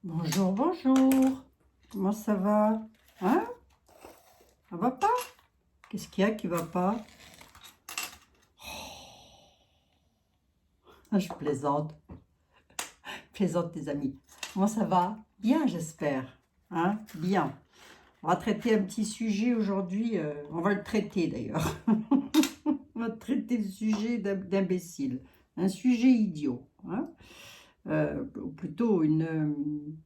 Bonjour, bonjour. Comment ça va? Hein? Ça va pas? Qu'est-ce qu'il y a qui va pas? Ah, je plaisante. Plaisante, les amis. Comment ça va? Bien, j'espère. Hein? Bien. On va traiter un petit sujet aujourd'hui. On va le traiter d'ailleurs. On va traiter le sujet d'imbécile. Un sujet idiot. Hein? Ou plutôt une...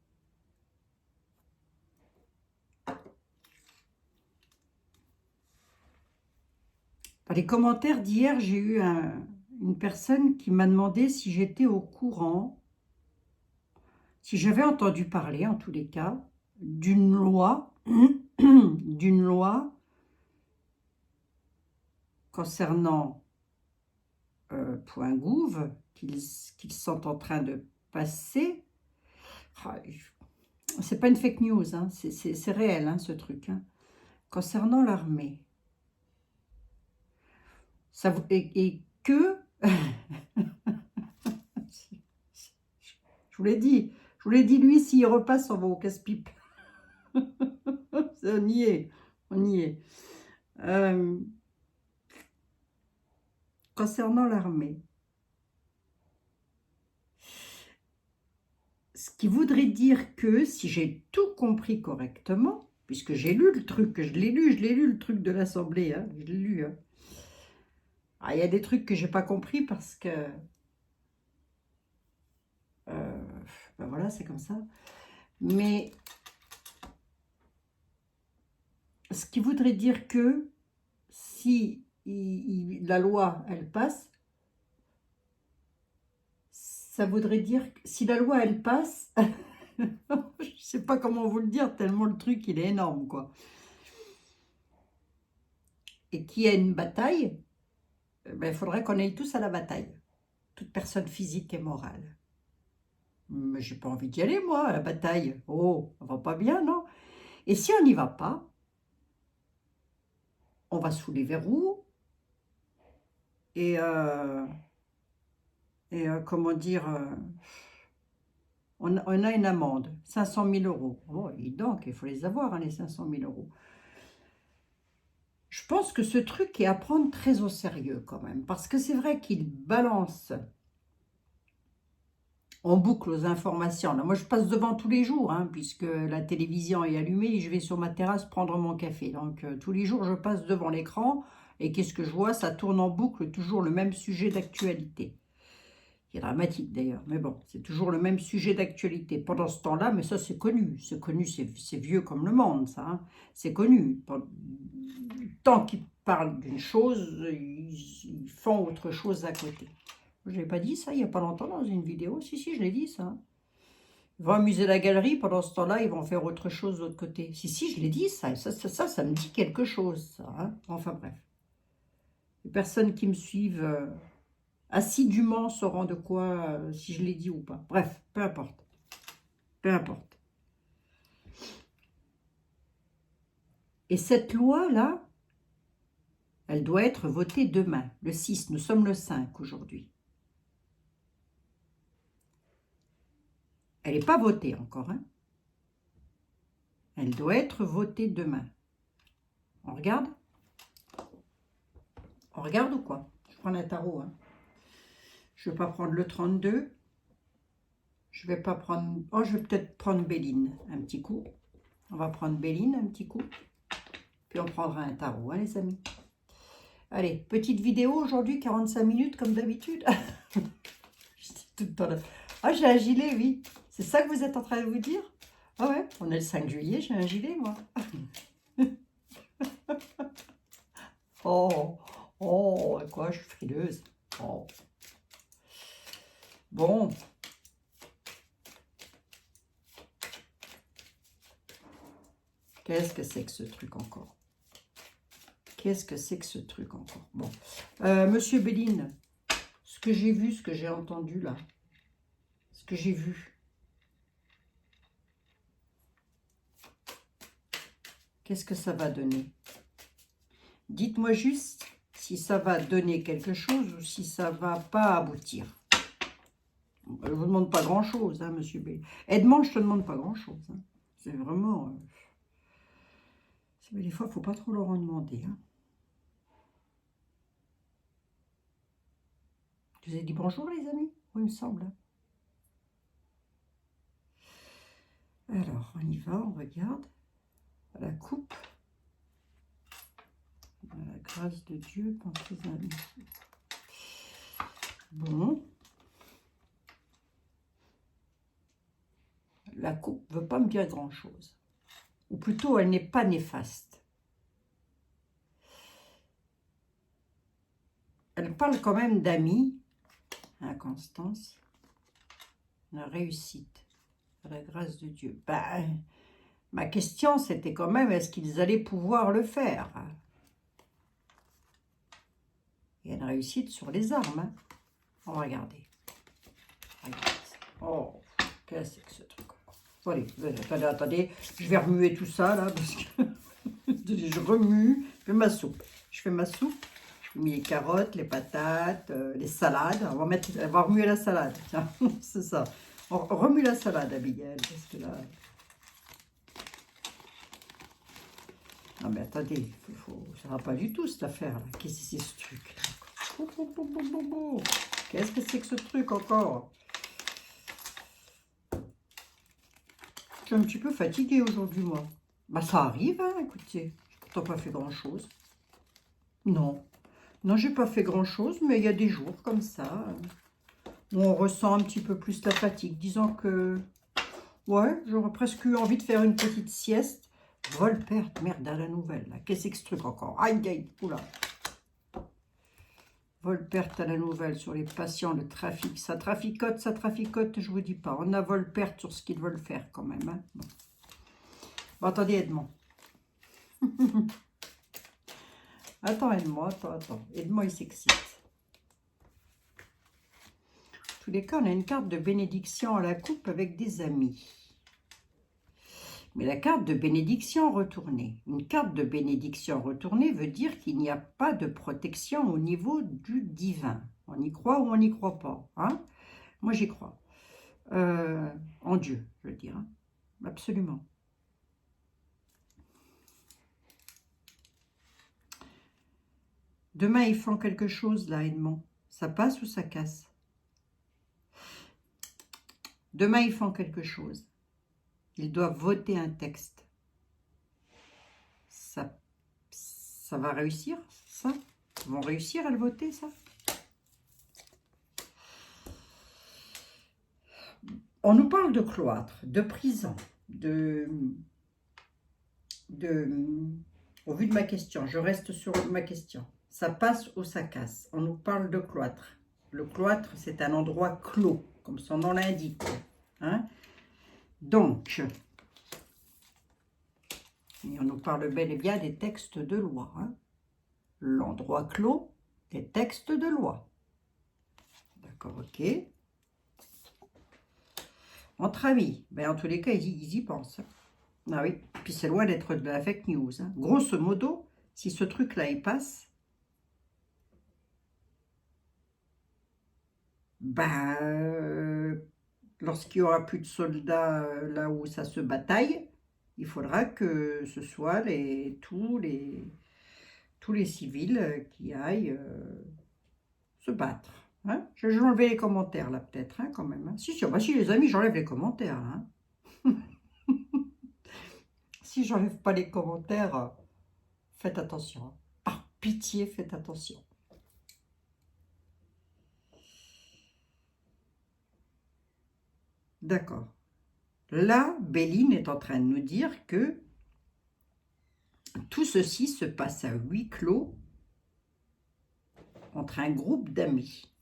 Dans les commentaires d'hier, j'ai eu une personne qui m'a demandé si j'étais au courant, si j'avais entendu parler, en tous les cas, d'une loi, d'une loi concernant .gouv qu'ils sont en train de passer. Ah, c'est pas une fake news, hein, c'est réel, hein, ce truc. Hein, concernant l'armée. Et que... Je vous l'ai dit, lui, s'il repasse, on va au casse-pipe. On y est, on y est. Concernant l'armée, ce qui voudrait dire que, si j'ai tout compris correctement, puisque j'ai lu le truc, je l'ai lu le truc de l'Assemblée, hein, je l'ai lu. Hein. Ah, il y a des trucs que j'ai pas compris parce que, ben voilà, c'est comme ça. Mais ce qui voudrait dire que, si la loi, elle passe, ça voudrait dire que si la loi, elle passe, je sais pas comment vous le dire, tellement le truc, il est énorme, quoi. Et qu'il y a une bataille, ben, il faudrait qu'on aille tous à la bataille. Toute personne physique et morale. Mais j'ai pas envie d'y aller, moi, à la bataille. Oh, ça va pas bien, non? Et si on n'y va pas, on va sous les verrous et, comment dire, on a une amende, 500 000 euros. Oh, et donc, il faut les avoir, hein, les 500 000 euros. Je pense que ce truc est à prendre très au sérieux quand même, parce que c'est vrai qu'il balance en boucle aux informations. Là, moi, je passe devant tous les jours, hein, puisque la télévision est allumée et je vais sur ma terrasse prendre mon café. Donc, tous les jours, je passe devant l'écran et qu'est-ce que je vois? Ça tourne en boucle, toujours le même sujet d'actualité. Qui est dramatique d'ailleurs, mais bon, c'est toujours le même sujet d'actualité. Pendant ce temps-là, mais ça, c'est connu, c'est vieux comme le monde, ça. Hein. C'est connu. Tant qu'ils parlent d'une chose, ils font autre chose à côté. Je n'ai pas dit ça il n'y a pas longtemps dans une vidéo. Si, je l'ai dit ça. Ils vont amuser la galerie, pendant ce temps-là, ils vont faire autre chose de l'autre côté. Si, je l'ai dit ça. Ça me dit quelque chose, ça. Hein. Enfin bref. Les personnes qui me suivent assidûment sauront de quoi, si je l'ai dit ou pas. Bref, peu importe. Peu importe. Et cette loi-là, elle doit être votée demain, le 6. Nous sommes le 5 aujourd'hui. Elle n'est pas votée encore. Hein. Elle doit être votée demain. On regarde? On regarde ou quoi? Je prends un tarot. Hein. Je ne vais pas prendre le 32. Je vais pas prendre... Oh, je vais peut-être prendre Béline un petit coup. On va prendre Béline un petit coup. Puis on prendra un tarot, hein, les amis. Allez, petite vidéo aujourd'hui, 45 minutes comme d'habitude. Ah, j'ai un gilet, oui. C'est ça que vous êtes en train de vous dire? Ah ouais, on est le 5 juillet, j'ai un gilet, moi. Oh, oh, quoi, je suis frileuse. Oh. Bon. Qu'est-ce que c'est que ce truc encore? Qu'est-ce que c'est que ce truc encore? Bon. Monsieur Béline, ce que j'ai vu, ce que j'ai entendu là, ce que j'ai vu, qu'est-ce que ça va donner? Dites-moi juste si ça va donner quelque chose ou si ça va pas aboutir. Je ne vous demande pas grand-chose, hein, monsieur B. Edmond, je ne te demande pas grand-chose. Hein. C'est vraiment... des fois, il ne faut pas trop leur en demander. Hein. Je vous ai dit bonjour, les amis? Oui, il me semble. Hein. Alors, on y va, on regarde. La coupe. La grâce de Dieu pour ses amis. Bon. La coupe ne veut pas me dire grand-chose. Ou plutôt, elle n'est pas néfaste. Elle parle quand même d'amis, hein, Constance. La réussite, la grâce de Dieu. Ben, ma question, c'était quand même, est-ce qu'ils allaient pouvoir le faire? Il y a une réussite sur les armes. Hein. On va regarder. Oh, qu'est-ce que ce truc? Allez, attendez, je vais remuer tout ça, là, parce que je remue, je fais ma soupe. Je mets les carottes, les patates, les salades. On va remuer la salade, tiens, c'est ça. On remue la salade, Abigail, parce que là... Non, mais attendez, ça va pas du tout, cette affaire-là. Qu'est-ce que c'est ce truc? Qu'est-ce que c'est que ce truc, encore? Je suis un petit peu fatiguée aujourd'hui, moi. Bah, ça arrive, hein, écoutez. J'ai pourtant pas fait grand-chose. Non. Non, j'ai pas fait grand-chose, mais il y a des jours comme ça où on ressent un petit peu plus la fatigue. Disons que, ouais, j'aurais presque eu envie de faire une petite sieste. Vol-perte, merde à la nouvelle, là. Qu'est-ce que ce truc encore? Aïe, aïe, oula. Vol-perte à la nouvelle sur les patients, le trafic. Ça traficote, je vous dis pas. On a vol-perte sur ce qu'ils veulent faire quand même. Hein. Bon, attendez, Edmond. Attends, Edmond, attends. Edmond, il s'excite. En tous les cas, on a une carte de bénédiction à la coupe avec des amis. Mais la carte de bénédiction retournée. Une carte de bénédiction retournée veut dire qu'il n'y a pas de protection au niveau du divin. On y croit ou on n'y croit pas. Hein? Moi, j'y crois. En Dieu, je veux dire. Hein? Absolument. Demain, ils font quelque chose, là, Edmond. Ça passe ou ça casse? Demain, ils font quelque chose. Ils doivent voter un texte. Ça va réussir, ça? Ils vont réussir à le voter, ça? On nous parle de cloître, de prison, au vu de ma question, je reste sur ma question. Ça passe ou ça casse? On nous parle de cloître. Le cloître, c'est un endroit clos, comme son nom l'indique. Hein? Donc, et on nous parle bel et bien des textes de loi. Hein? L'endroit clos, des textes de loi. D'accord, ok. Entre amis, ben en tous les cas, ils y pensent. Ah oui, puis c'est loin d'être de la fake news. Hein. Grosso modo, si ce truc-là, il passe, ben, lorsqu'il n'y aura plus de soldats là où ça se bataille, il faudra que ce soit tous les civils qui aillent se battre. Hein. Je vais enlever les commentaires là peut-être, hein, quand même. Hein. Si, bah, si les amis, j'enlève les commentaires. Hein. Si j'enlève pas les commentaires, faites attention. Par pitié, faites attention. D'accord. Là, Béline est en train de nous dire que tout ceci se passe à huis clos entre un groupe d'amis.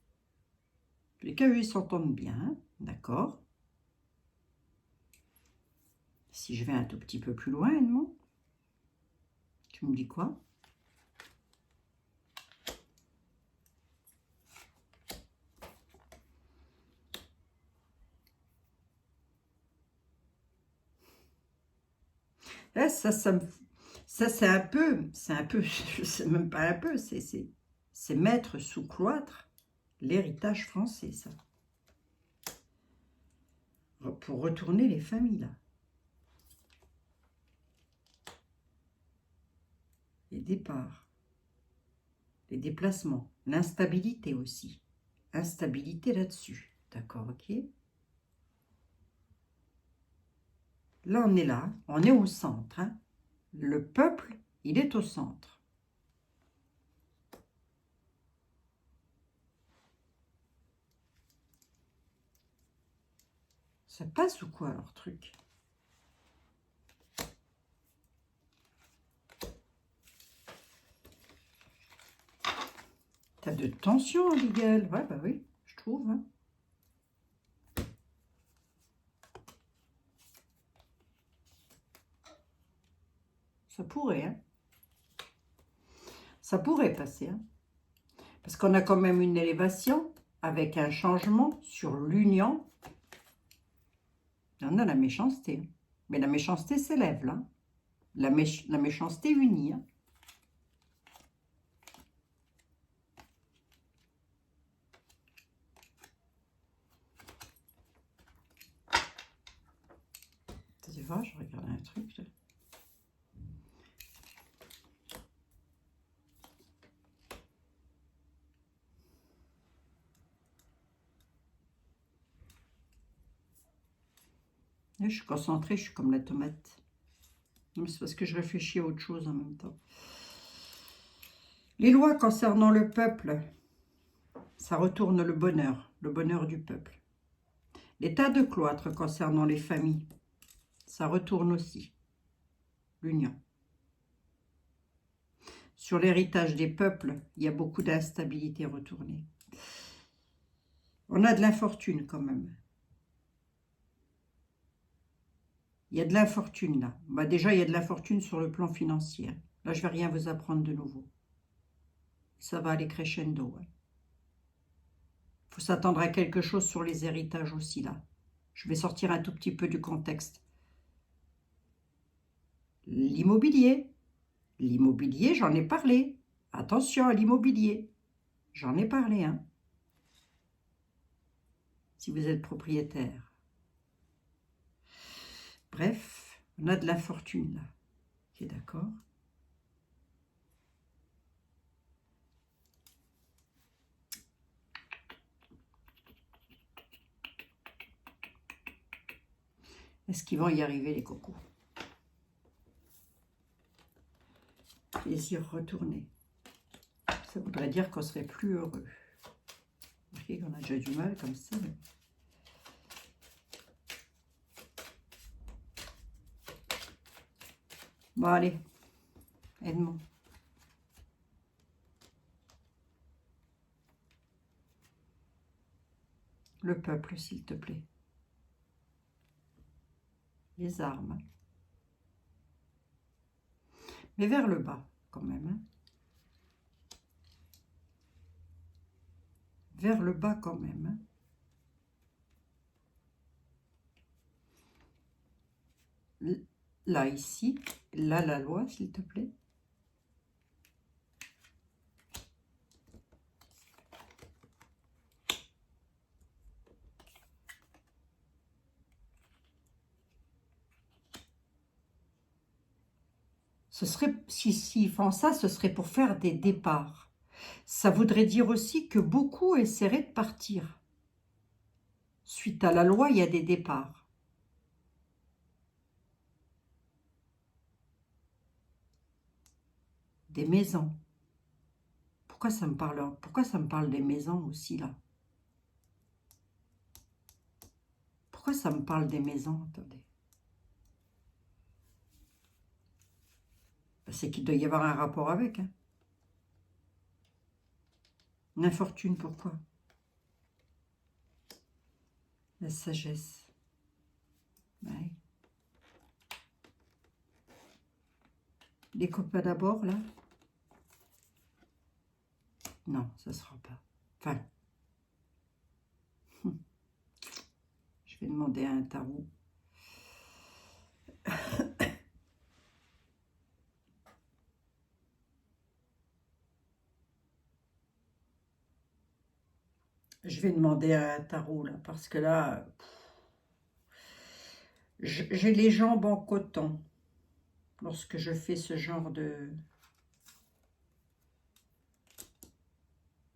Les cas, eux, ils s'entendent bien, d'accord? Si je vais un tout petit peu plus loin, Edmond, tu me dis quoi? Là, ça c'est un peu, je sais même pas un peu, c'est mettre sous cloître l'héritage français, ça. pour retourner les familles, là. Les départs, les déplacements, l'instabilité aussi. Instabilité là-dessus. D'accord, ok. Là, on est au centre. Hein. Le peuple, il est au centre. Ça passe ou quoi, leur truc? T'as de tension, Abigail. Ouais, bah oui, je trouve. Hein. Ça pourrait, hein. Ça pourrait passer, hein. Parce qu'on a quand même une élévation avec un changement sur l'union. On a la méchanceté. Mais la méchanceté s'élève, là. La méchanceté unie. Hein. Tu vois, je regarde un truc. Là. Là, je suis concentrée, je suis comme la tomate. C'est parce que je réfléchis à autre chose en même temps. Les lois concernant le peuple, ça retourne le bonheur du peuple. L'état de cloître concernant les familles, ça retourne aussi l'union. Sur l'héritage des peuples, il y a beaucoup d'instabilité retournée. On a de l'infortune quand même. Il y a de l'infortune là. Bah déjà, il y a de l'infortune sur le plan financier. Là, je ne vais rien vous apprendre de nouveau. Ça va aller crescendo. Il faut s'attendre à quelque chose sur les héritages aussi là. Je vais sortir un tout petit peu du contexte. L'immobilier. L'immobilier, j'en ai parlé. Attention à l'immobilier. J'en ai parlé, hein. Si vous êtes propriétaire. Bref, on a de la fortune là. Ok, d'accord. Est-ce qu'ils vont y arriver, les cocos? Plaisir retourné. Ça voudrait dire qu'on serait plus heureux. Ok, qu'on a déjà du mal comme ça. Mais... Bon, allez. Aide-moi. Le peuple, s'il te plaît. Les armes. Mais vers le bas, quand même. Hein. Vers le bas, quand même. Hein. Là, ici. Là, la loi, s'il te plaît. Ce serait, s'ils font ça, ce serait pour faire des départs. Ça voudrait dire aussi que beaucoup essaieraient de partir. Suite à la loi, il y a des départs. Des maisons. Pourquoi ça me parle des maisons aussi, là? Pourquoi ça me parle des maisons? Attendez. C'est qu'il doit y avoir un rapport avec. Hein. Une infortune, pourquoi? La sagesse. Ouais. Les copains d'abord, là? Non, ça ne sera pas. Enfin, je vais demander à un tarot. Je vais demander à un tarot, là, parce que là... J'ai les jambes en coton lorsque je fais ce genre de...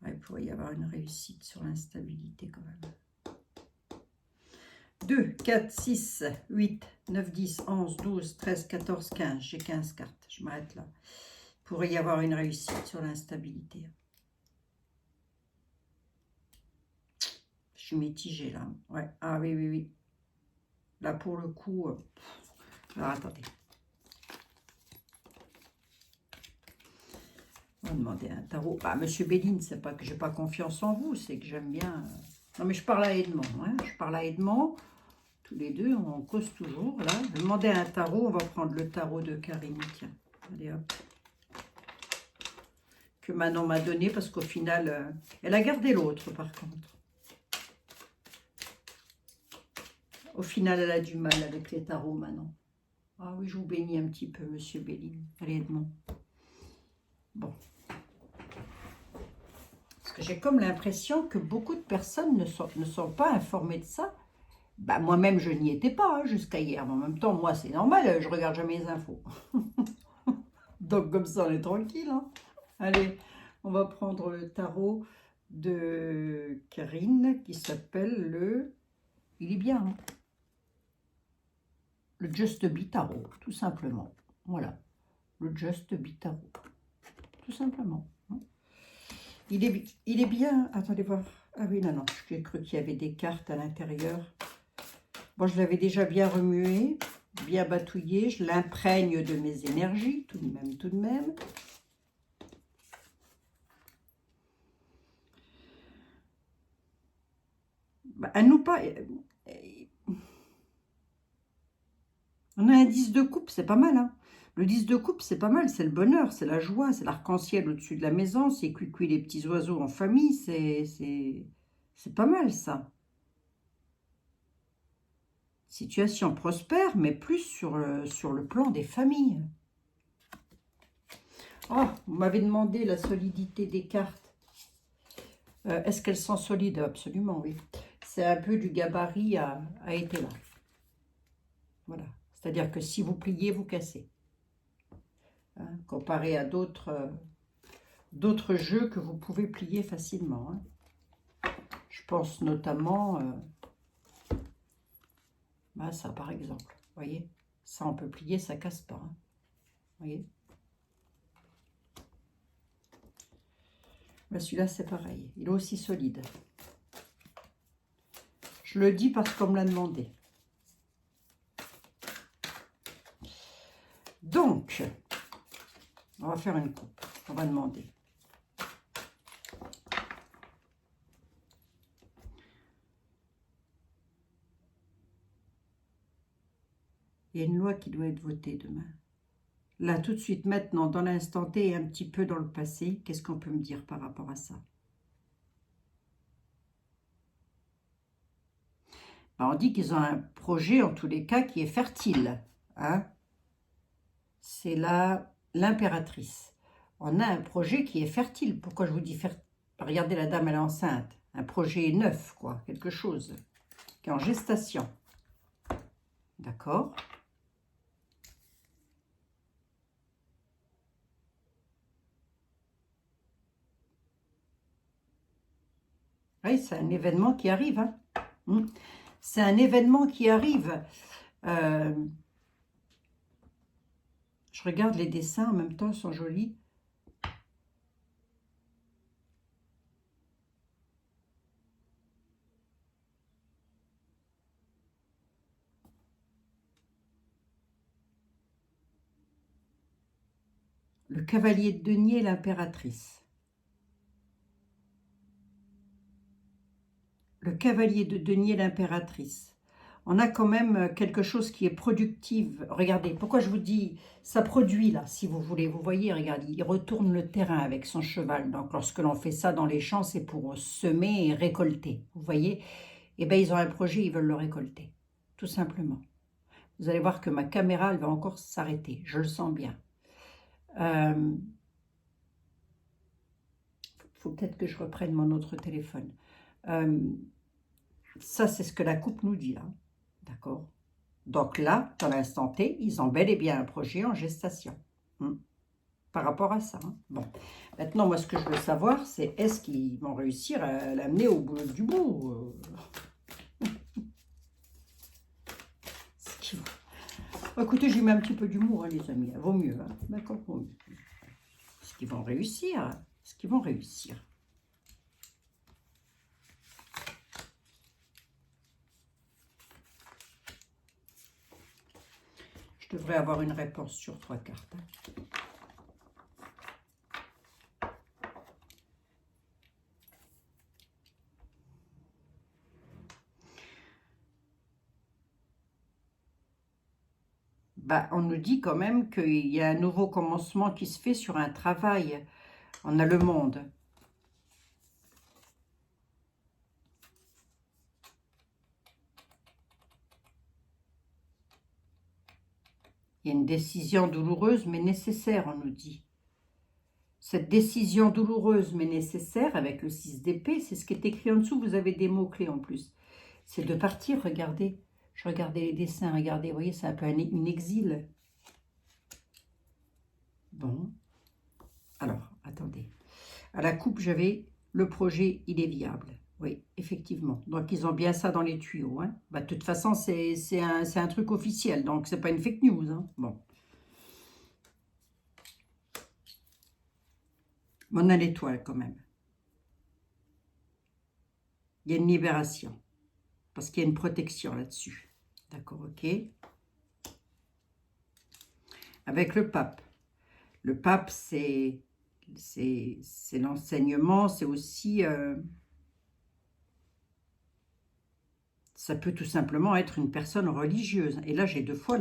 Ouais, il pourrait y avoir une réussite sur l'instabilité quand même. 2, 4, 6, 8, 9, 10, 11, 12, 13, 14, 15. J'ai 15 cartes. Je m'arrête là. Il pourrait y avoir une réussite sur l'instabilité. Je suis mitigée là. Ouais. Ah oui, oui, oui. Là, pour le coup... Alors, attendez. On va demander un tarot. Bah, Monsieur Béline, c'est pas que j'ai pas confiance en vous, c'est que j'aime bien... Non, mais je parle à Edmond. Hein. Je parle à Edmond. Tous les deux, on cause toujours, là. Je vais demander un tarot. On va prendre le tarot de Karine. Tiens, allez hop. Que Manon m'a donné, parce qu'au final, elle a gardé l'autre, par contre. Au final, elle a du mal avec les tarots, Manon. Ah oui, je vous bénis un petit peu, Monsieur Béline. Allez, Edmond. Bon. Parce que j'ai comme l'impression que beaucoup de personnes ne sont pas informées de ça. Bah, moi-même, je n'y étais pas hein, jusqu'à hier. Mais en même temps, moi, c'est normal, je regarde jamais les infos. Donc, comme ça, on est tranquille. Hein. Allez, on va prendre le tarot de Karine qui s'appelle le... Il est bien, hein, le Just Be Tarot, tout simplement. Voilà, le Just Be Tarot, tout simplement. Hein. Il est bien... Attendez voir. Ah oui, non, non, j'ai cru qu'il y avait des cartes à l'intérieur. Bon, je l'avais déjà bien remué, bien batouillé. Je l'imprègne de mes énergies, tout de même, tout de même. Bah, à nous pas... On a un 10 de coupe, c'est pas mal. Hein. Le 10 de coupe, c'est pas mal. C'est le bonheur, c'est la joie, c'est l'arc-en-ciel au-dessus de la maison. C'est cuicui les petits oiseaux en famille. C'est pas mal, ça. Situation prospère, mais plus sur le plan des familles. Oh, vous m'avez demandé la solidité des cartes. Est-ce qu'elles sont solides? Absolument, oui. C'est un peu du gabarit à été là. Voilà. C'est-à-dire que si vous pliez, vous cassez. Hein, comparé à d'autres jeux que vous pouvez plier facilement. Hein. Je pense notamment à ça, par exemple. Vous voyez? Ça, on peut plier, ça casse pas. Hein. Vous voyez? Celui-là, c'est pareil. Il est aussi solide. Je le dis parce qu'on me l'a demandé. Donc, on va faire une coupe. On va demander. Il y a une loi qui doit être votée demain. Là, tout de suite, maintenant, dans l'instant T et un petit peu dans le passé, qu'est-ce qu'on peut me dire par rapport à ça? Alors, on dit qu'ils ont un projet, en tous les cas, qui est fertile. Hein? C'est l'impératrice. On a un projet qui est fertile. Pourquoi je vous dis fertile? Regardez, la dame, elle est enceinte. Un projet neuf, quoi. Quelque chose qui est en gestation. D'accord? Oui, c'est un événement qui arrive. Hein. C'est un événement qui arrive. Je regarde les dessins en même temps, ils sont jolis. Le cavalier de denier et l'impératrice. Le cavalier de denier et l'impératrice. On a quand même quelque chose qui est productif. Regardez, pourquoi je vous dis, ça produit là, si vous voulez. Vous voyez, regardez, il retourne le terrain avec son cheval. Donc, lorsque l'on fait ça dans les champs, c'est pour semer et récolter. Vous voyez? Eh bien, ils ont un projet, ils veulent le récolter. Tout simplement. Vous allez voir que ma caméra, elle va encore s'arrêter. Je le sens bien. Faut peut-être que je reprenne mon autre téléphone. Ça, c'est ce que la coupe nous dit, là. D'accord? Donc là, dans l'instant T, ils ont bel et bien un projet en gestation. Par rapport à ça. Bon. Maintenant, moi, ce que je veux savoir, c'est est-ce qu'ils vont réussir à l'amener au bout du bout ce qu'ils vont... Écoutez, j'y mets un petit peu d'humour, hein, les amis. Vaut mieux. Hein. D'accord, vaut mieux. Est-ce qu'ils vont réussir? Est-ce qu'ils vont réussir? Je devrais avoir une réponse sur 3 cartes. Hein. Bah, on nous dit quand même qu'il y a un nouveau commencement qui se fait sur un travail. On a le monde. Il y a une décision douloureuse mais nécessaire, on nous dit. Cette décision douloureuse mais nécessaire, avec le 6 d'épée, c'est ce qui est écrit en dessous, vous avez des mots-clés en plus. C'est de partir, regardez. Je regardais les dessins, regardez, vous voyez, c'est un peu une exil. Bon. Alors, attendez. À la coupe, j'avais le projet, il est viable. Oui, effectivement. Donc, ils ont bien ça dans les tuyaux. Hein. Bah, de toute façon, c'est un truc officiel, donc c'est pas une fake news. Hein. Bon. Mais on a l'étoile quand même. Il y a une libération. Parce qu'il y a une protection là-dessus. D'accord, ok. Avec le pape. Le pape, c'est l'enseignement, c'est aussi... ça peut tout simplement être une personne religieuse. Et là, j'ai 2 fois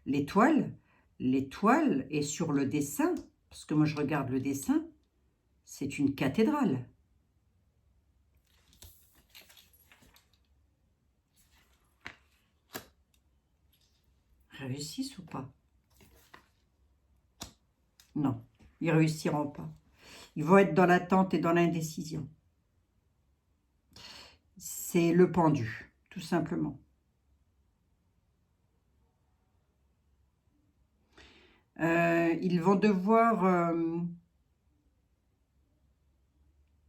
l'étoile. L'étoile est sur le dessin, parce que moi, je regarde le dessin, c'est une cathédrale. Réussissent ou pas? Non, ils réussiront pas. Ils vont être dans l'attente et dans l'indécision. C'est le pendu, tout simplement. Ils vont devoir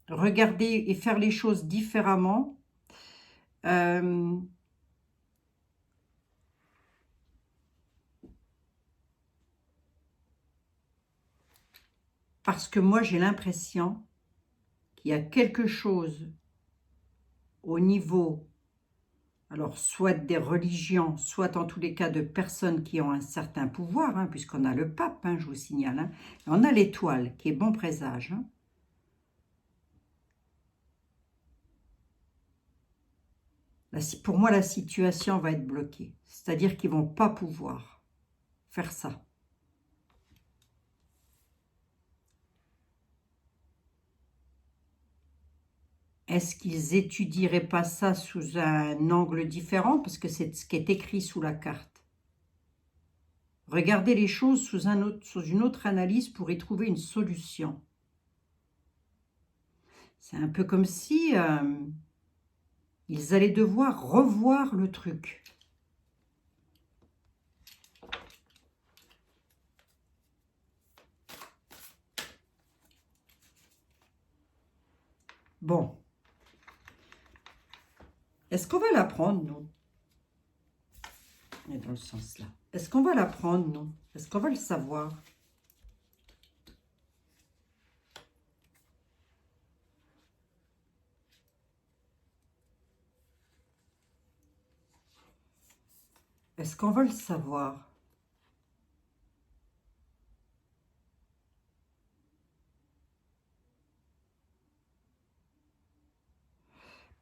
regarder et faire les choses différemment. Parce que moi, j'ai l'impression qu'il y a quelque chose au niveau, alors soit des religions, soit en tous les cas de personnes qui ont un certain pouvoir, hein, puisqu'on a le pape, hein, je vous signale, hein, et on a l'étoile qui est bon présage. Hein. Là, pour moi, la situation va être bloquée, c'est-à-dire qu'ils ne vont pas pouvoir faire ça. Est-ce qu'ils étudieraient pas ça sous un angle différent? Parce que c'est ce qui est écrit sous la carte. Regardez les choses sous une autre analyse pour y trouver une solution. C'est un peu comme si ils allaient devoir revoir le truc. Bon. Est-ce qu'on va l'apprendre, nous? On est dans le sens là. Est-ce qu'on va l'apprendre, nous? Est-ce qu'on va le savoir? Est-ce qu'on va le savoir?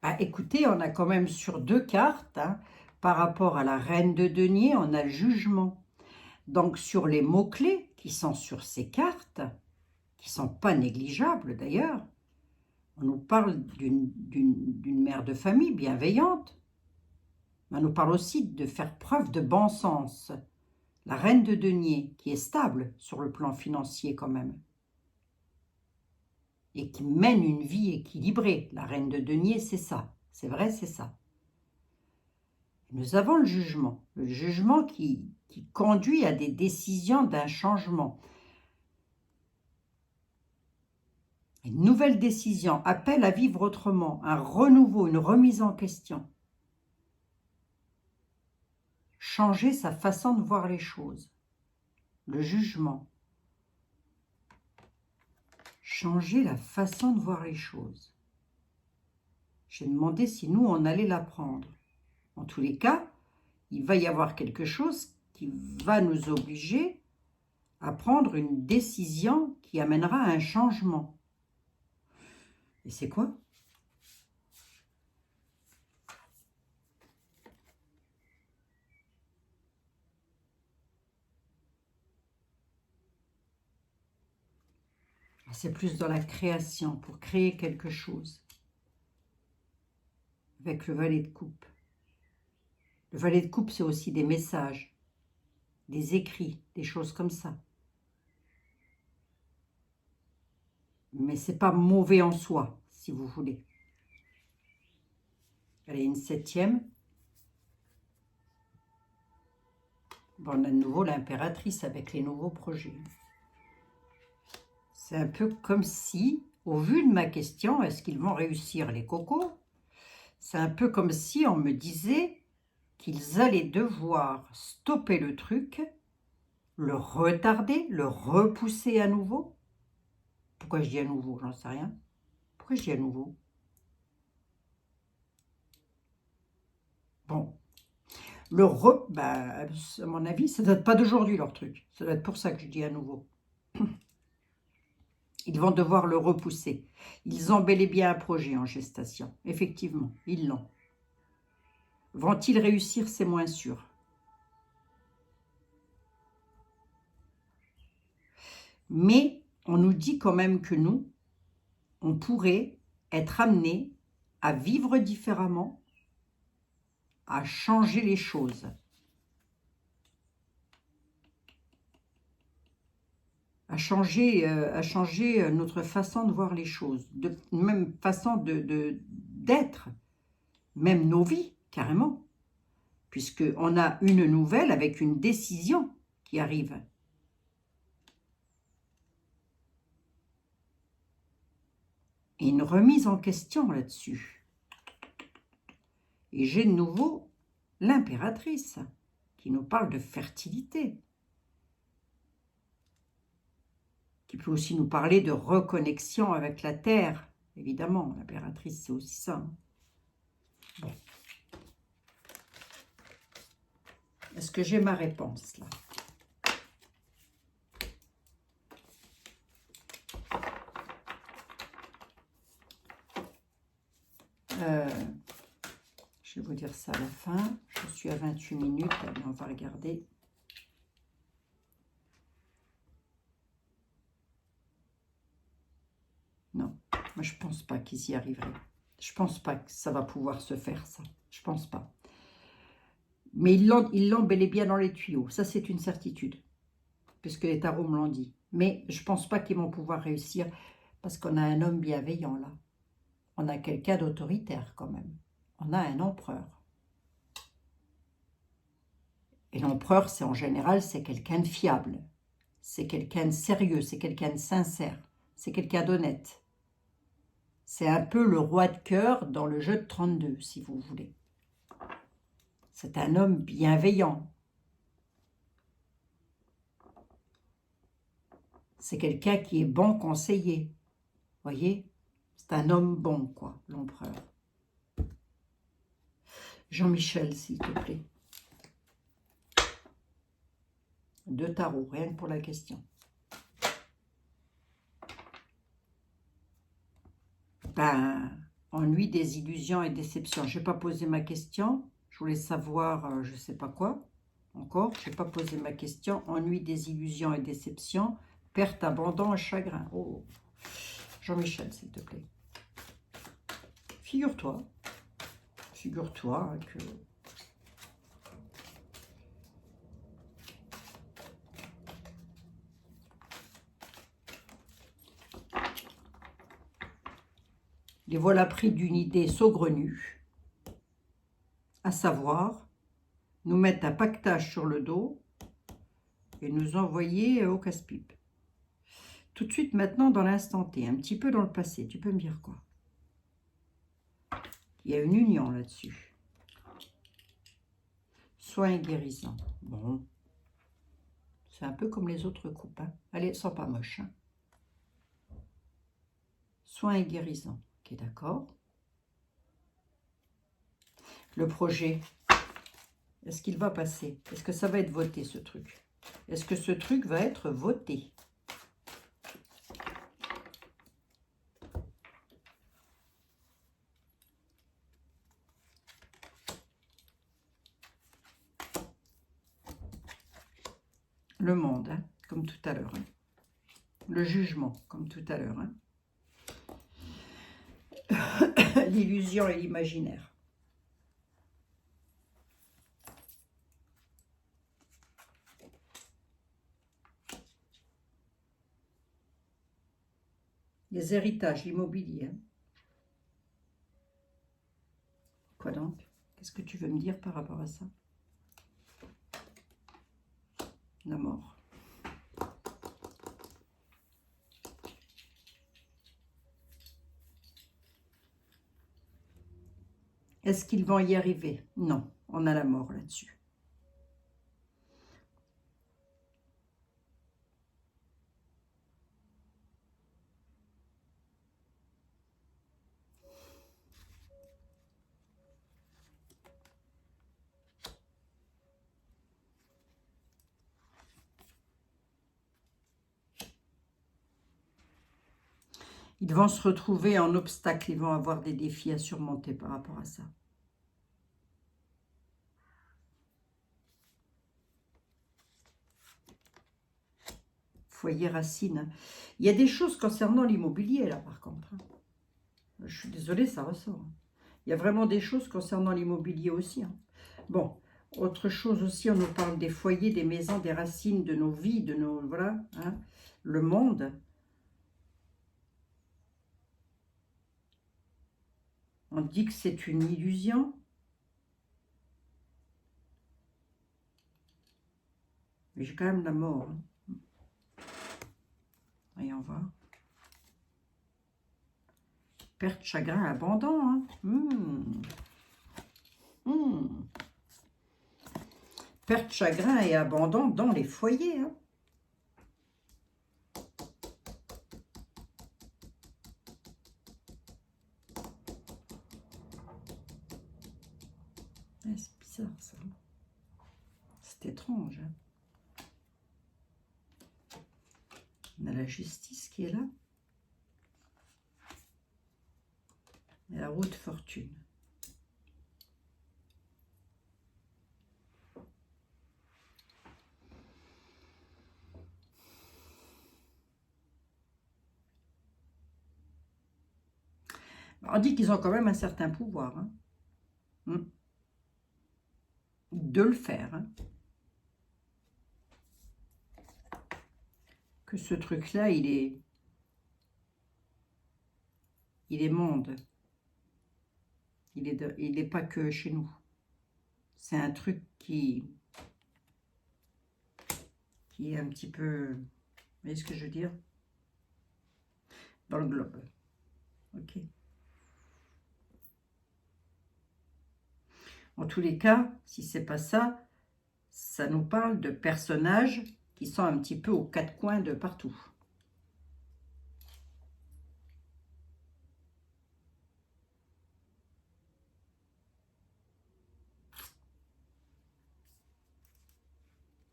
Bah, écoutez, on a quand même sur 2 cartes, hein, par rapport à la reine de denier, on a le jugement. Donc, sur les mots-clés qui sont sur ces cartes, qui ne sont pas négligeables d'ailleurs, on nous parle d'une mère de famille bienveillante, mais on nous parle aussi de faire preuve de bon sens. La reine de denier, qui est stable sur le plan financier quand même, et qui mène une vie équilibrée. La reine de denier, c'est ça. C'est vrai, c'est ça. Nous avons le jugement qui conduit à des décisions d'un changement. Une nouvelle décision appelle à vivre autrement, un renouveau, une remise en question. Changer sa façon de voir les choses. Le jugement. Changer la façon de voir les choses. J'ai demandé si nous, on allait l'apprendre. En tous les cas, il va y avoir quelque chose qui va nous obliger à prendre une décision qui amènera à un changement. Et c'est quoi? C'est plus dans la création, pour créer quelque chose. Avec le valet de coupe. Le valet de coupe, c'est aussi des messages, des écrits, des choses comme ça. Mais c'est pas mauvais en soi, si vous voulez. Allez, une 7e. Bon, on a de nouveau l'impératrice avec les nouveaux projets. C'est un peu comme si, au vu de ma question, est-ce qu'ils vont réussir les cocos? C'est un peu comme si on me disait qu'ils allaient devoir stopper le truc, le retarder, le repousser à nouveau. Pourquoi je dis à nouveau? J'en sais rien. Pourquoi je dis à nouveau? Bon. À mon avis, ça ne date pas d'aujourd'hui, leur truc. Ça doit être pour ça que je dis à nouveau. Ils vont devoir le repousser. Ils ont bel et bien un projet en gestation. Effectivement, ils l'ont. Vont-ils réussir? C'est moins sûr. Mais on nous dit quand même que nous, on pourrait être amenés à vivre différemment, à changer les choses. À changer notre façon de voir les choses, même façon d'être, même nos vies, carrément. Puisqu'on a une nouvelle avec une décision qui arrive. Et une remise en question là-dessus. Et j'ai de nouveau l'impératrice qui nous parle de fertilité. Qui peut aussi nous parler de reconnexion avec la Terre. Évidemment, l'impératrice, c'est aussi ça. Bon. Est-ce que j'ai ma réponse, là? Je vais vous dire ça à la fin. Je suis à 28 minutes. Allez, on va regarder. Non, moi je pense pas qu'ils y arriveraient. Je pense pas que ça va pouvoir se faire, ça. Je pense pas. Mais ils l'ont bel et bien dans les tuyaux. Ça, c'est une certitude. Puisque les tarots me l'ont dit. Mais je pense pas qu'ils vont pouvoir réussir. Parce qu'on a un homme bienveillant, là. On a quelqu'un d'autoritaire, quand même. On a un empereur. Et l'empereur, c'est en général, c'est quelqu'un de fiable. C'est quelqu'un de sérieux. C'est quelqu'un de sincère. C'est quelqu'un d'honnête. C'est un peu le roi de cœur dans le jeu de 32, si vous voulez. C'est un homme bienveillant. C'est quelqu'un qui est bon conseiller. Voyez? C'est un homme bon, quoi, l'empereur. Jean-Michel, s'il te plaît. 2 tarots, rien que pour la question. Ennui, désillusion et déception. Je n'ai pas posé ma question. Je voulais savoir, je ne sais pas quoi. Encore, je n'ai pas posé ma question. Ennui, désillusion et déception. Perte, abandon et chagrin. Oh, Jean-Michel, s'il te plaît. Figure-toi que... Les voilà pris d'une idée saugrenue, à savoir nous mettre un paquetage sur le dos et nous envoyer au casse-pipe. Tout de suite, maintenant, dans l'instant T, un petit peu dans le passé, tu peux me dire quoi? Il y a une union là-dessus. Soin et guérison. Bon. C'est un peu comme les autres coupes. Hein. Allez, sont pas moches. Hein. Soin et guérison. Ok, d'accord. Le projet, est-ce qu'il va passer? Est-ce que ça va être voté, ce truc? Est-ce que ce truc va être voté? Le monde, hein, comme tout à l'heure. Hein. Le jugement, comme tout à l'heure. Hein. L'illusion et l'imaginaire. Les héritages, l'immobilier. Hein. Quoi donc? Qu'est-ce que tu veux me dire par rapport à ça? La mort. Est-ce qu'ils vont y arriver? Non, on a la mort là-dessus. Ils vont se retrouver en obstacle, ils vont avoir des défis à surmonter par rapport à ça. Foyer racine. Il y a des choses concernant l'immobilier, là, par contre. Hein. Je suis désolée, ça ressort. Il y a vraiment des choses concernant l'immobilier aussi. Hein. Bon, autre chose aussi, on nous parle des foyers, des maisons, des racines, de nos vies, de nos... Voilà, hein, le monde. On dit que c'est une illusion. Mais j'ai quand même la mort. Hein. Voyons voir. Perte, chagrin, abandon. Hein. Perte, chagrin et abandon dans les foyers. Hein. C'est bizarre ça. C'est étrange. Hein. On a la justice qui est là. Et la roue de fortune. On dit qu'ils ont quand même un certain pouvoir. Hein. De le faire. Hein. Que ce truc-là, il est monde. Il est pas que chez nous. C'est un truc qui est un petit peu... Vous voyez ce que je veux dire? Dans le globe. Ok. En tous les cas, si c'est pas ça, ça nous parle de personnages qui sont un petit peu aux quatre coins de partout.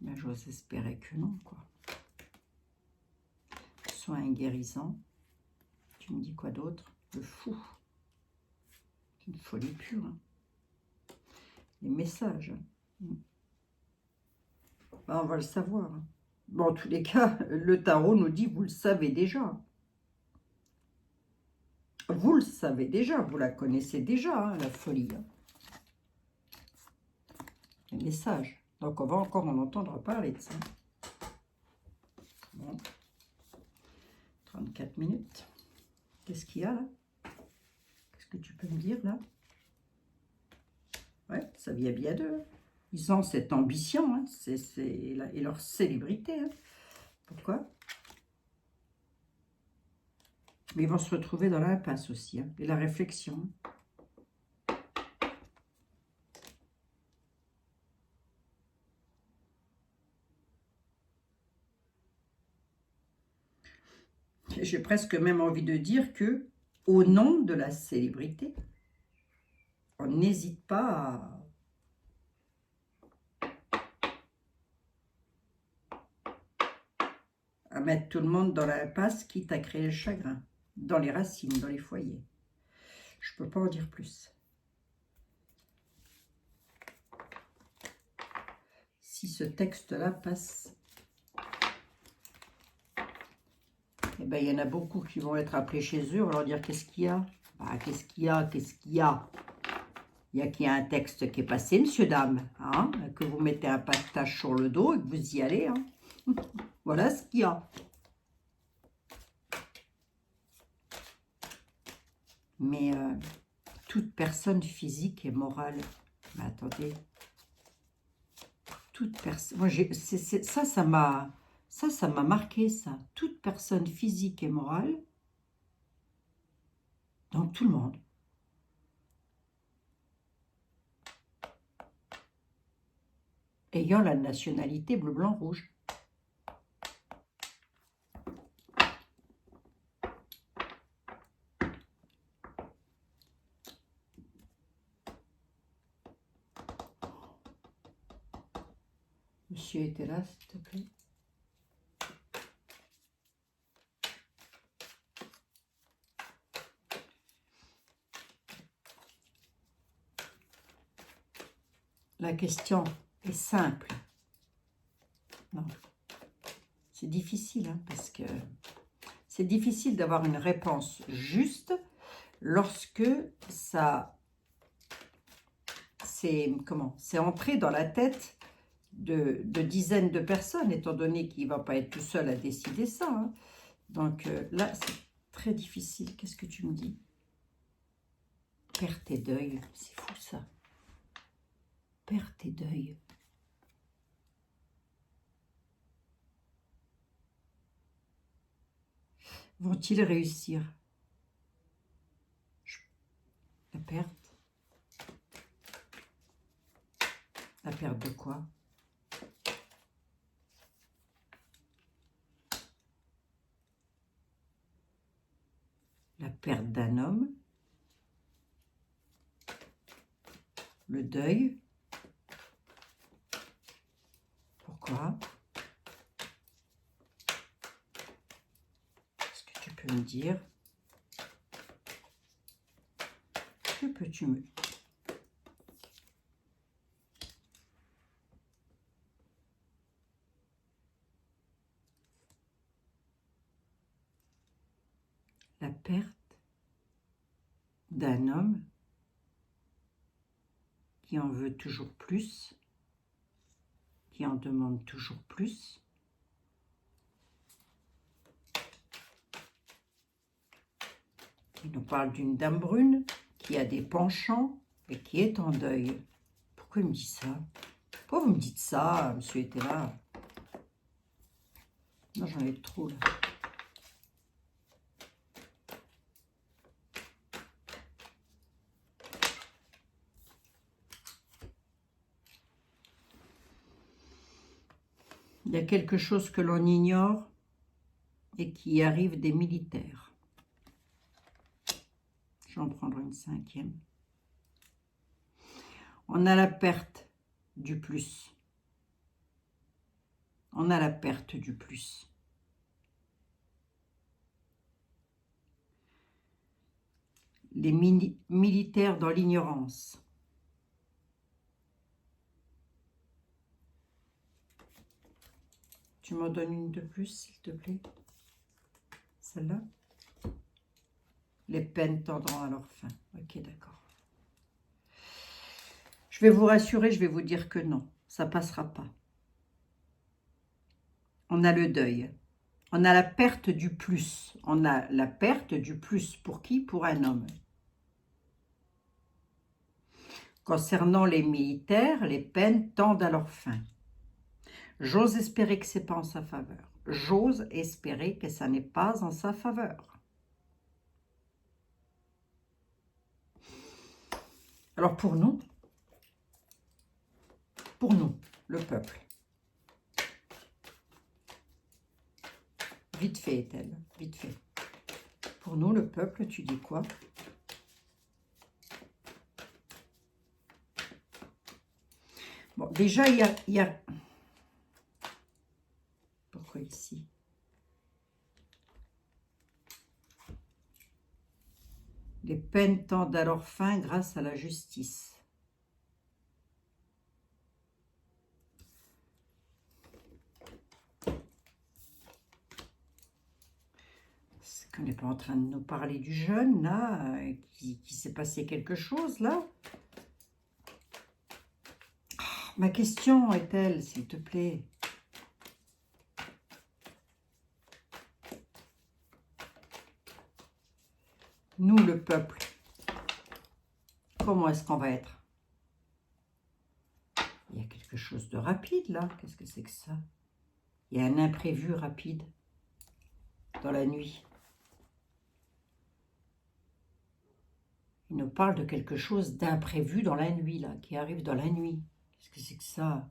Mais j'ose espérer que non, quoi. Soin guérissant. Tu me dis quoi d'autre? Le fou. C'est une folie pure. Hein. Les messages. Ben, on va le savoir. Bon, en tous les cas, le tarot nous dit, vous le savez déjà. Vous le savez déjà, vous la connaissez déjà, hein, la folie. Hein. Les messages. Donc, on va encore en entendre parler de ça. Bon. 34 minutes. Qu'est-ce qu'il y a là? Qu'est-ce que tu peux me dire là? Ouais, ça vient bien d'eux. Ils ont cette ambition, hein, et leur célébrité. Hein. Pourquoi? Mais ils vont se retrouver dans l'impasse aussi, hein, et la réflexion. J'ai presque même envie de dire que, au nom de la célébrité, on n'hésite pas à mettre tout le monde dans l'impasse, quitte à créer le chagrin, dans les racines, dans les foyers. Je ne peux pas en dire plus. Si ce texte-là passe, eh ben, il y en a beaucoup qui vont être appelés chez eux, on va leur dire qu'est-ce qu'il y a? Bah, qu'est-ce qu'il y a? Qu'est-ce qu'il y a? Il y a qu'il y a un texte qui est passé, monsieur, dame, hein, que vous mettez un paquetage sur le dos et que vous y allez. Hein. Voilà ce qu'il y a. Mais toute personne physique et morale, mais attendez, toute personne, moi ça m'a marqué ça. Toute personne physique et morale, donc tout le monde. Ayant la nationalité bleu, blanc, rouge. Monsieur était là, s'il te plaît. La question est simple. Non, c'est difficile, hein, parce que c'est difficile d'avoir une réponse juste lorsque ça c'est entré dans la tête de dizaines de personnes, étant donné qu'il ne va pas être tout seul à décider ça. Hein. Donc là, c'est très difficile. Qu'est-ce que tu me dis? Perte et deuil, c'est fou ça. Perte et deuil. Vont-ils réussir? La perte? La perte de quoi? La perte d'un homme? Le deuil? Pourquoi? Est-ce que tu peux me dire? Que peux-tu me... La perte d'un homme qui en veut toujours plus, qui en demande toujours plus. Il nous parle d'une dame brune qui a des penchants et qui est en deuil. Pourquoi il me dit ça? Pourquoi vous me dites ça, monsieur était là? Non, j'en ai trop là. Il y a quelque chose que l'on ignore et qui arrive des militaires. Je vais en prendre une cinquième. On a la perte du plus. On a la perte du plus. Les militaires dans l'ignorance. Tu m'en donnes une de plus, s'il te plaît? Celle-là? Les peines tendront à leur fin. Ok, d'accord. Je vais vous rassurer, je vais vous dire que non, ça ne passera pas. On a le deuil. On a la perte du plus. On a la perte du plus. Pour qui? Pour un homme. Concernant les militaires, les peines tendent à leur fin. J'ose espérer que ce n'est pas en sa faveur. J'ose espérer que ça n'est pas en sa faveur. Alors pour nous, le peuple, vite fait est-elle, vite fait. Pour nous, le peuple, tu dis quoi? Bon, déjà, il y a... Pourquoi ici? Les peines tendent à leur fin grâce à la justice. C'est qu'on n'est pas en train de nous parler du jeune, là, qui s'est passé quelque chose, là. Oh, ma question est-elle, s'il te plaît? Nous, le peuple, comment est-ce qu'on va être? Il y a quelque chose de rapide, là. Qu'est-ce que c'est que ça? Il y a un imprévu rapide dans la nuit. Il nous parle de quelque chose d'imprévu dans la nuit, là, qui arrive dans la nuit. Qu'est-ce que c'est que ça?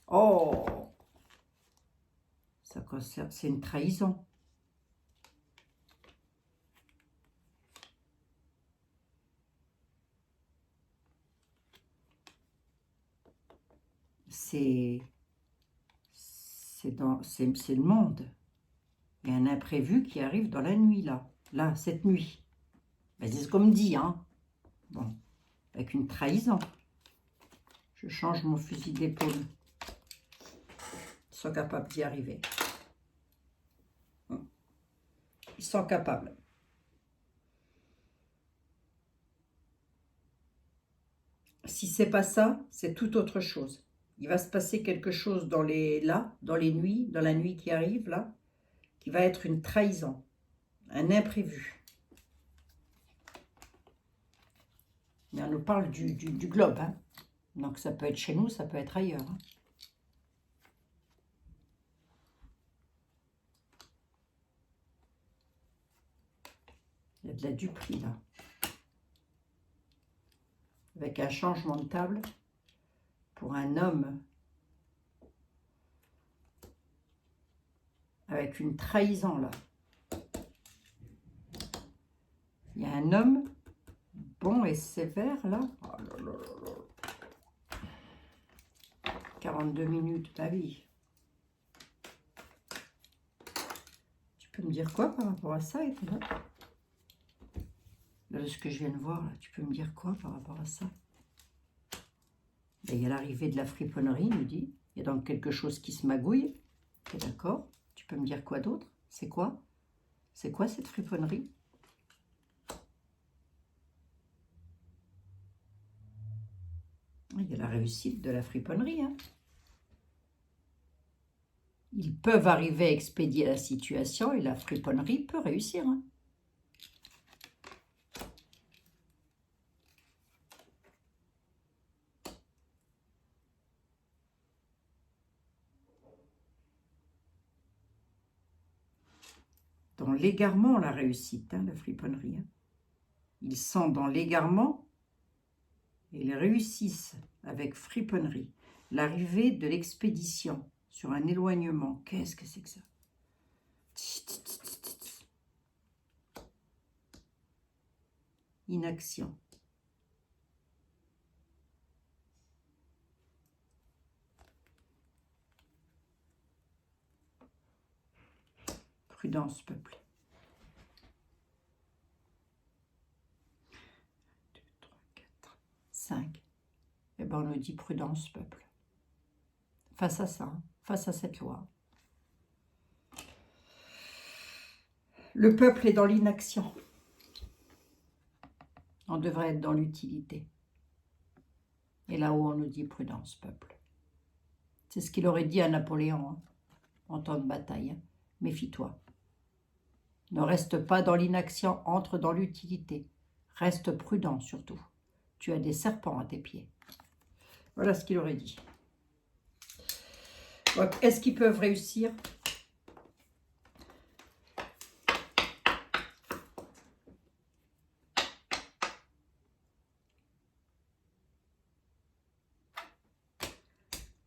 Oh! Ça concerne, c'est une trahison. C'est le monde. Il y a un imprévu qui arrive dans la nuit, là, cette nuit. Ben, c'est ce qu'on me dit, hein. Bon, avec une trahison. Je change mon fusil d'épaule. Ils sont capables d'y arriver. Ils sont capables. Si c'est pas ça, c'est tout autre chose. Il va se passer quelque chose dans les nuits, dans la nuit qui arrive, là, qui va être une trahison, un imprévu. Mais on nous parle du globe, hein. Donc ça peut être chez nous, ça peut être ailleurs. Hein. Il y a de la duperie, là. Avec un changement de table pour un homme avec une trahison, là. Il y a un homme bon et sévère, là. Oh là là là là. 42 minutes, ta vie. Tu peux me dire quoi par rapport à ça, Étonnant? Là, de ce que je viens de voir, là, tu peux me dire quoi par rapport à ça? Et il y a l'arrivée de la friponnerie, il nous dit. Il y a donc quelque chose qui se magouille. Ok, d'accord. Tu peux me dire quoi d'autre? C'est quoi? C'est quoi cette friponnerie? Il y a la réussite de la friponnerie. Hein. Ils peuvent arriver à expédier la situation et la friponnerie peut réussir. Hein. Dans l'égarement, la réussite, hein, la friponnerie. Hein. Ils sont dans l'égarement et ils réussissent avec friponnerie. L'arrivée de l'expédition sur un éloignement. Qu'est-ce que c'est que ça? Inaction. Prudence, peuple. 2, 3, 4, 5. Eh bien, on nous dit prudence, peuple. Face à ça, hein, face à cette loi. Le peuple est dans l'inaction. On devrait être dans l'utilité. Et là-haut, on nous dit prudence, peuple. C'est ce qu'il aurait dit à Napoléon, hein, en temps de bataille. Hein. Méfie-toi. Ne reste pas dans l'inaction, entre dans l'utilité. Reste prudent surtout. Tu as des serpents à tes pieds. Voilà ce qu'il aurait dit. Est-ce qu'ils peuvent réussir?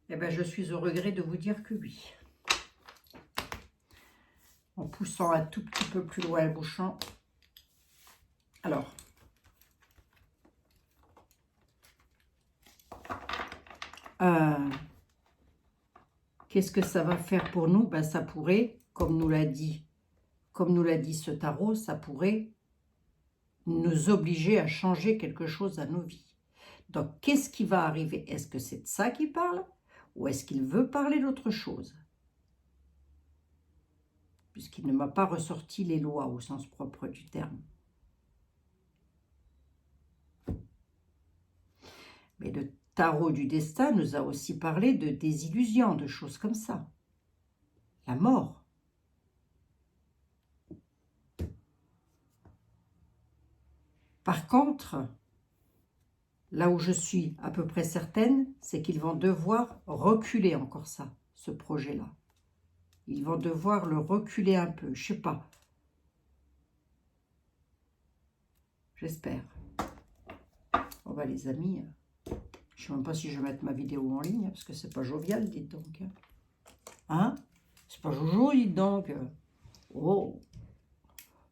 Eh bien, je suis au regret de vous dire que oui. En poussant un tout petit peu plus loin le bouchon. Alors, qu'est-ce que ça va faire pour nous? Ben, ça pourrait, comme nous l'a dit ce tarot, ça pourrait nous obliger à changer quelque chose à nos vies. Donc, qu'est-ce qui va arriver? Est-ce que c'est de ça qu'il parle? Ou est-ce qu'il veut parler d'autre chose? Puisqu'il ne m'a pas ressorti les lois au sens propre du terme. Mais le tarot du destin nous a aussi parlé de désillusions, de choses comme ça. La mort. Par contre, là où je suis à peu près certaine, c'est qu'ils vont devoir reculer encore ça, ce projet-là. Ils vont devoir le reculer un peu, je sais pas. J'espère. Oh bah les amis, je sais même pas si je vais mettre ma vidéo en ligne, parce que c'est pas jovial, dites donc. Hein? C'est pas jojo, dites donc. Oh.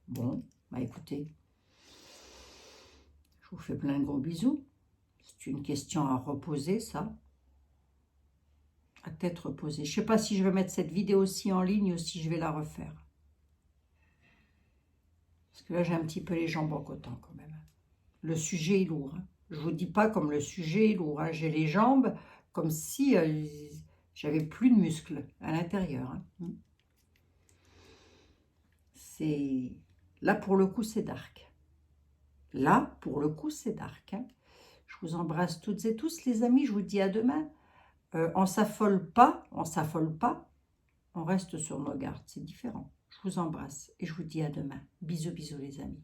Bon, bah écoutez. Je vous fais plein de gros bisous. C'est une question à reposer, ça. À tête reposée. Je ne sais pas si je vais mettre cette vidéo aussi en ligne ou si je vais la refaire. Parce que là, j'ai un petit peu les jambes en coton quand même. Le sujet est lourd. Hein. Je ne vous dis pas comme le sujet est lourd. Hein. J'ai les jambes comme si j'avais plus de muscles à l'intérieur. Hein. C'est... Là, pour le coup, c'est dark. Là, pour le coup, c'est dark. Hein. Je vous embrasse toutes et tous, les amis. Je vous dis à demain. On s'affole pas, on reste sur nos gardes. C'est différent. Je vous embrasse et je vous dis à demain. Bisous, bisous, les amis.